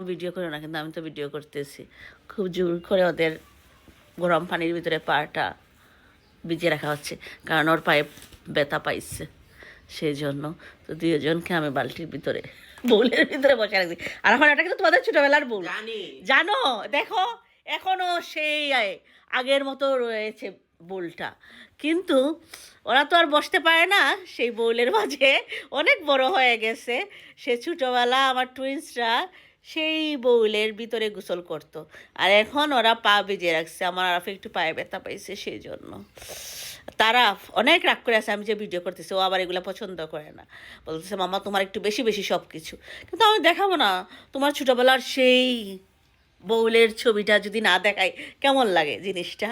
Video করো না, কিন্তু আমি তো ভিডিও করতেছি। খুব জোর করে ওদের গরম পানির ভিতরে পাটা ভিজিয়ে রাখা হচ্ছে, কারণ ওর পায়ে ব্যথা পাইছে, সেই জন্য। তো দুজনকে আমি বালতির ভিতরে বউলের ভিতরে বসে রাখছি। আর এখন এটা কিন্তু তোমাদের ছোটবেলার বউ, জানো, দেখো এখনো সেই আগের মতো রয়েছে বোলটা। কিন্তু ওরা তো আর বসতে পারে না সেই বোলের মাঝে, অনেক বড় হয়ে গেছে। সে ছোটোবেলা আমার টুইন্সরা সেই বউলের ভিতরে গোসল করতো, আর এখন ওরা পা ভিজিয়ে রাখছে। আমার আরফ একটু পায়ে ব্যথা পাইছে, সেই জন্য। তারা অনেক রাগ করে আছে আমি যে ভিডিও করতেছি, ও আবার এগুলো পছন্দ করে না, বলতেছে মামা তোমার একটু বেশি বেশি সব কিছু। কিন্তু আমি দেখাবো না তোমার ছোটোবেলার সেই বউলের ছবিটা যদি না দেখাই কেমন লাগে জিনিসটা?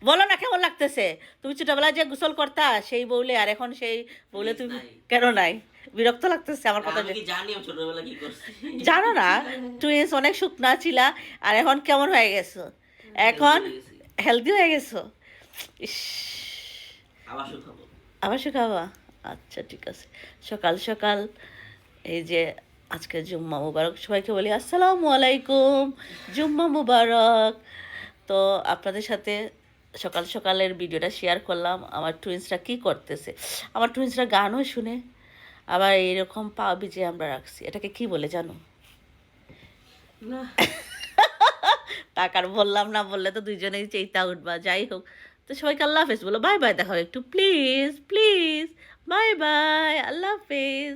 বলো না কেমন লাগতেছে? তুমি ছোটবেলায় যে গোসল করতা সেই বউলে, আর এখন সেই বউলে তুমি কেন নাই? বিরক্ত লাগতেছে আমার কথা। জানো না টুইন্স অনেক শুকনা ছিলা, আর এখন কেমন হয়ে গেছো? এখন হেলদি হয়ে গেছো। ইস, আবার শুকাবা? আচ্ছা ঠিক আছে। সকাল সকাল এই যে আজকে জুম্মা মুবারক, সবাইকে বলি আসসালামু আলাইকুম, জুম্মা মুবারক। তো আপনাদের সাথে সকাল সকালের ভিডিওটা শেয়ার করলাম। আমার টুইন্সরা কি করতেছে, আমার টুইন্সরা গানও শুনে, আবার এইরকম পা ভিজে আমরা রাখছি। এটাকে কি বলে জানো? না তাকার বললাম না, বললে তো দুইজনেই চেইতা উঠবা। যাই হোক, তো সবাইকে আল্লাহ হাফেজ বলো, বাই বাই, দেখা হবে একটু প্লিজ প্লিজ, বাই বাই, আল্লাহ হাফেজ।